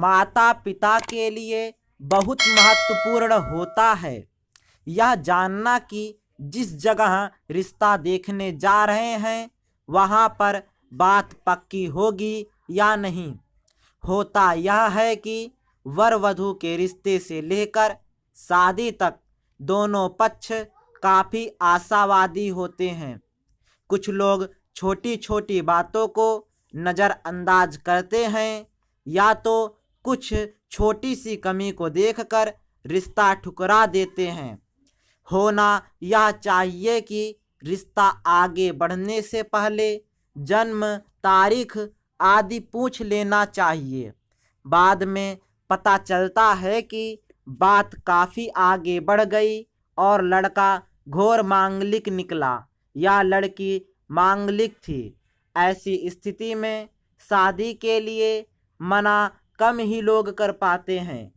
माता पिता के लिए बहुत महत्वपूर्ण होता है यह जानना कि जिस जगह रिश्ता देखने जा रहे हैं वहाँ पर बात पक्की होगी या नहीं। होता यह है कि वर वधू के रिश्ते से लेकर शादी तक दोनों पक्ष काफ़ी आशावादी होते हैं। कुछ लोग छोटी छोटी बातों को नज़रअंदाज करते हैं या तो कुछ छोटी सी कमी को देखकर रिश्ता ठुकरा देते हैं। होना यह चाहिए कि रिश्ता आगे बढ़ने से पहले जन्म तारीख आदि पूछ लेना चाहिए। बाद में पता चलता है कि बात काफ़ी आगे बढ़ गई और लड़का घोर मांगलिक निकला या लड़की मांगलिक थी। ऐसी स्थिति में शादी के लिए मना कम ही लोग कर पाते हैं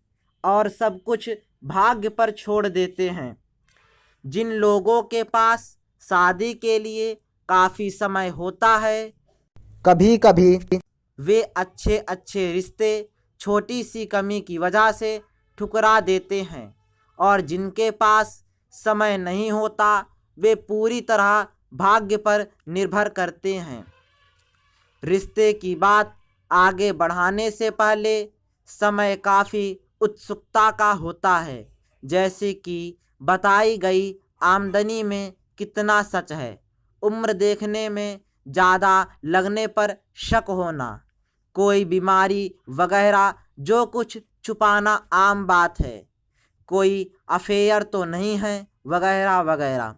और सब कुछ भाग्य पर छोड़ देते हैं। जिन लोगों के पास शादी के लिए काफ़ी समय होता है कभी कभी वे अच्छे अच्छे रिश्ते छोटी सी कमी की वजह से ठुकरा देते हैं और जिनके पास समय नहीं होता वे पूरी तरह भाग्य पर निर्भर करते हैं। रिश्ते की बात आगे बढ़ाने से पहले समय काफ़ी उत्सुकता का होता है, जैसे कि बताई गई आमदनी में कितना सच है, उम्र देखने में ज़्यादा लगने पर शक होना, कोई बीमारी वगैरह जो कुछ छुपाना आम बात है, कोई अफेयर तो नहीं है वगैरह वगैरह।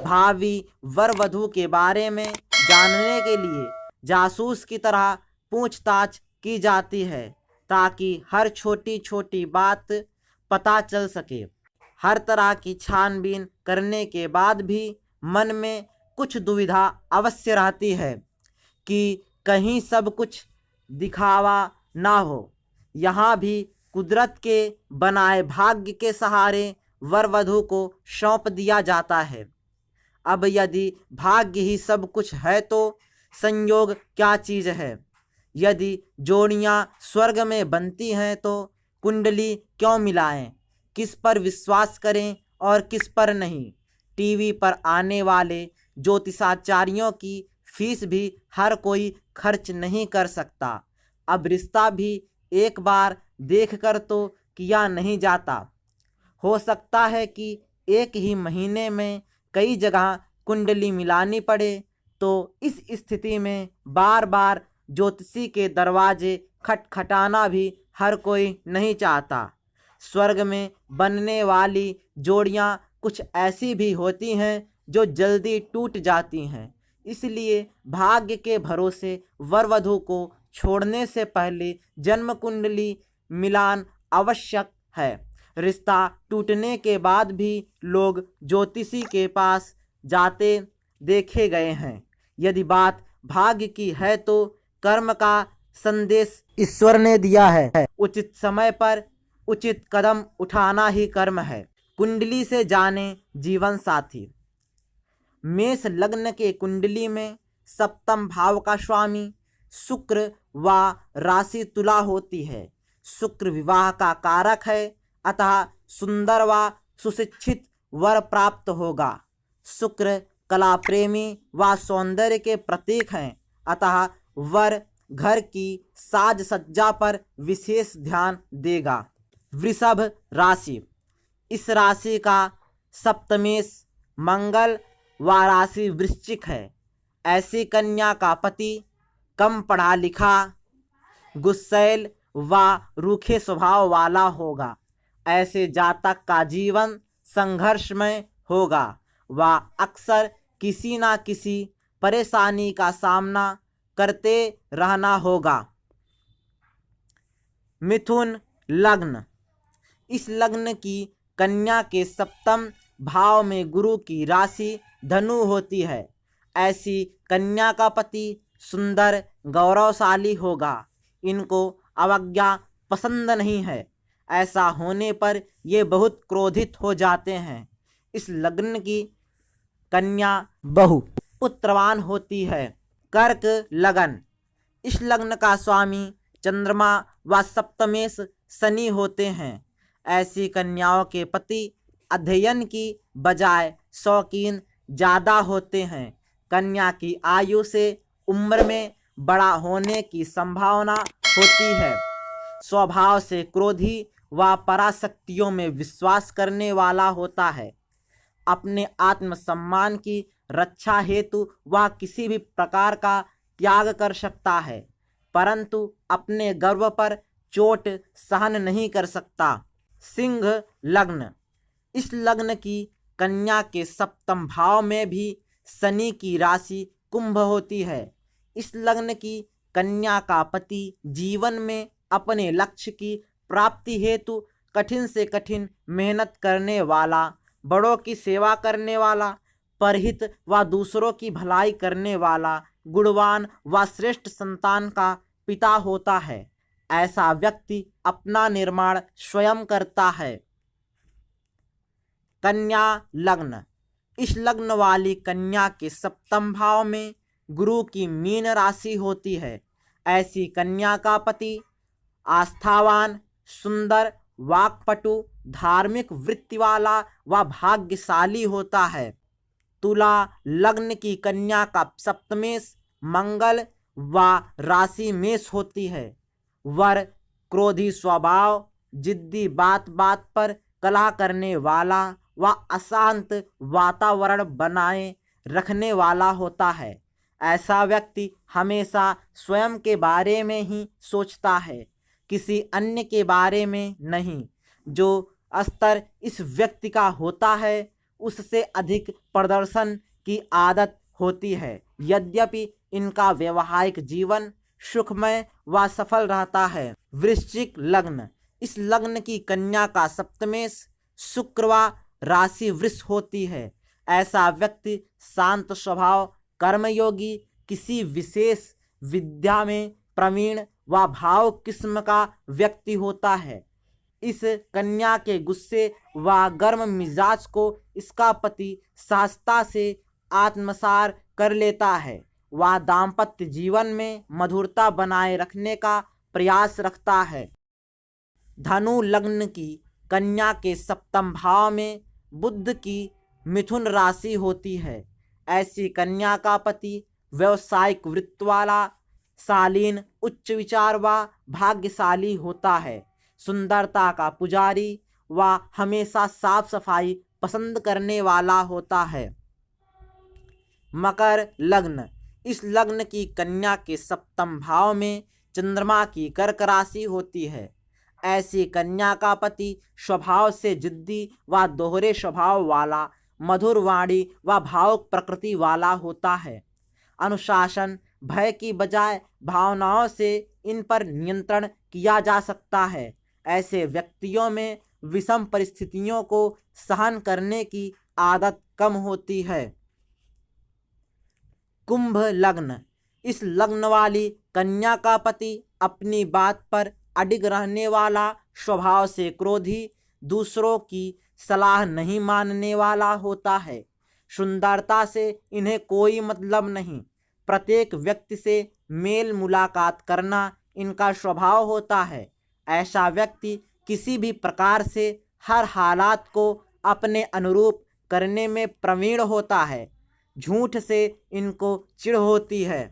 भावी वर वधू के बारे में जानने के लिए जासूस की तरह पूछताछ की जाती है ताकि हर छोटी छोटी बात पता चल सके। हर तरह की छानबीन करने के बाद भी मन में कुछ दुविधा अवश्य रहती है कि कहीं सब कुछ दिखावा ना हो। यहाँ भी कुदरत के बनाए भाग्य के सहारे वर वधू को सौंप दिया जाता है। अब यदि भाग्य ही सब कुछ है तो संयोग क्या चीज़ है। यदि जोड़ियाँ स्वर्ग में बनती हैं तो कुंडली क्यों मिलाएं, किस पर विश्वास करें और किस पर नहीं। टीवी पर आने वाले ज्योतिषाचार्यों की फीस भी हर कोई खर्च नहीं कर सकता। अब रिश्ता भी एक बार देखकर तो किया नहीं जाता। हो सकता है कि एक ही महीने में कई जगह कुंडली मिलानी पड़े, तो इस स्थिति में बार बार ज्योतिषी के दरवाजे खटखटाना भी हर कोई नहीं चाहता। स्वर्ग में बनने वाली जोड़ियाँ कुछ ऐसी भी होती हैं जो जल्दी टूट जाती हैं, इसलिए भाग्य के भरोसे वर वधू को छोड़ने से पहले जन्म कुंडली मिलान आवश्यक है। रिश्ता टूटने के बाद भी लोग ज्योतिषी के पास जाते देखे गए हैं। यदि बात भाग्य की है तो कर्म का संदेश ईश्वर ने दिया है। उचित समय पर उचित कदम उठाना ही कर्म है। कुंडली से जाने जीवन साथी। मेष लग्न के कुंडली में सप्तम भाव का स्वामी शुक्र व राशि तुला होती है। शुक्र विवाह का कारक है, अतः सुंदर व सुशिक्षित वर प्राप्त होगा। शुक्र कला प्रेमी व सौंदर्य के प्रतीक हैं, अतः वर घर की साज सज्जा पर विशेष ध्यान देगा। वृषभ राशि। इस राशि का सप्तमेश मंगल व राशि वृश्चिक है। ऐसी कन्या का पति कम पढ़ा लिखा, गुस्सैल व रूखे स्वभाव वाला होगा। ऐसे जातक का जीवन संघर्षमय होगा व अक्सर किसी न किसी परेशानी का सामना करते रहना होगा। मिथुन लग्न। इस लग्न की कन्या के सप्तम भाव में गुरु की राशि धनु होती है। ऐसी कन्या का पति सुंदर गौरवशाली होगा। इनको अवज्ञा पसंद नहीं है। ऐसा होने पर ये बहुत क्रोधित हो जाते हैं। इस लग्न की कन्या बहु पुत्रवान होती है। कर्क लगन। इस लग्न का स्वामी चंद्रमा व सप्तमेश शनि होते हैं। ऐसी कन्याओं के पति अध्ययन की बजाय शौकीन ज़्यादा होते हैं। कन्या की आयु से उम्र में बड़ा होने की संभावना होती है। स्वभाव से क्रोधी व पराशक्तियों में विश्वास करने वाला होता है। अपने आत्मसम्मान की रक्षा हेतु वह किसी भी प्रकार का त्याग कर सकता है, परंतु अपने गर्व पर चोट सहन नहीं कर सकता। सिंह लग्न। इस लग्न की कन्या के सप्तम भाव में भी शनि की राशि कुंभ होती है। इस लग्न की कन्या का पति जीवन में अपने लक्ष्य की प्राप्ति हेतु कठिन से कठिन मेहनत करने वाला, बड़ों की सेवा करने वाला, परहित व दूसरों की भलाई करने वाला, गुणवान व श्रेष्ठ संतान का पिता होता है। ऐसा व्यक्ति अपना निर्माण स्वयं करता है। कन्या लग्न। इस लग्न वाली कन्या के सप्तम भाव में गुरु की मीन राशि होती है। ऐसी कन्या का पति आस्थावान, सुंदर, वाक्पटु, धार्मिक वृत्ति वाला व भाग्यशाली होता है। तुला लग्न की कन्या का सप्तमेश मंगल व राशि मेष होती है। वर क्रोधी स्वभाव, जिद्दी, बात बात पर कलह करने वाला व अशांत वातावरण बनाए रखने वाला होता है। ऐसा व्यक्ति हमेशा स्वयं के बारे में ही सोचता है, किसी अन्य के बारे में नहीं। जो स्तर इस व्यक्ति का होता है उससे अधिक प्रदर्शन की आदत होती है। यद्यपि इनका वैवाहिक जीवन सुखमय व सफल रहता है। वृश्चिक लग्न। इस लग्न की कन्या का सप्तमेश शुक्र व राशि वृष होती है। ऐसा व्यक्ति शांत स्वभाव, कर्मयोगी, किसी विशेष विद्या में प्रवीण व भाव किस्म का व्यक्ति होता है। इस कन्या के गुस्से व गर्म मिजाज को इसका पति सहजता से आत्मसात कर लेता है। वह दाम्पत्य जीवन में मधुरता बनाए रखने का प्रयास रखता है। धनु लग्न की कन्या के सप्तम भाव में बुध की मिथुन राशि होती है। ऐसी कन्या का पति व्यावसायिक वृत्ति वाला, शालीन, उच्च विचार व भाग्यशाली होता है। सुंदरता का पुजारी व हमेशा साफ सफाई पसंद करने वाला होता है। मकर लग्न। इस लग्न की कन्या के सप्तम भाव में चंद्रमा की कर्क राशि होती है। ऐसी कन्या का पति स्वभाव से जिद्दी व दोहरे स्वभाव वाला, मधुर वाणी व भावुक प्रकृति वाला होता है। अनुशासन, भय की बजाय भावनाओं से इन पर नियंत्रण किया जा सकता है। ऐसे व्यक्तियों में विषम परिस्थितियों को सहन करने की आदत कम होती है। कुंभ लग्न। इस लग्न वाली कन्या का पति अपनी बात पर अडिग रहने वाला, स्वभाव से क्रोधी, दूसरों की सलाह नहीं मानने वाला होता है। सुंदरता से इन्हें कोई मतलब नहीं। प्रत्येक व्यक्ति से मेल मुलाकात करना इनका स्वभाव होता है। ऐसा व्यक्ति किसी भी प्रकार से हर हालात को अपने अनुरूप करने में प्रवीण होता है। झूठ से इनको चिढ़ होती है।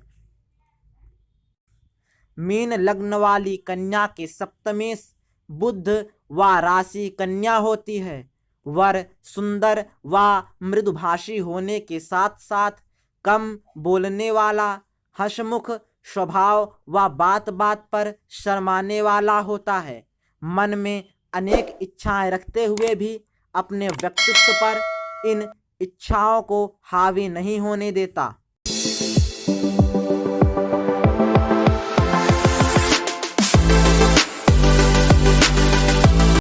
मीन लग्न वाली कन्या के सप्तमेश बुध व राशि कन्या होती है। वर सुंदर व मृदुभाषी होने के साथ साथ कम बोलने वाला, हंसमुख स्वभाव व बात बात पर शर्माने वाला होता है। मन में अनेक इच्छाएं रखते हुए भी अपने व्यक्तित्व पर इन इच्छाओं को हावी नहीं होने देता।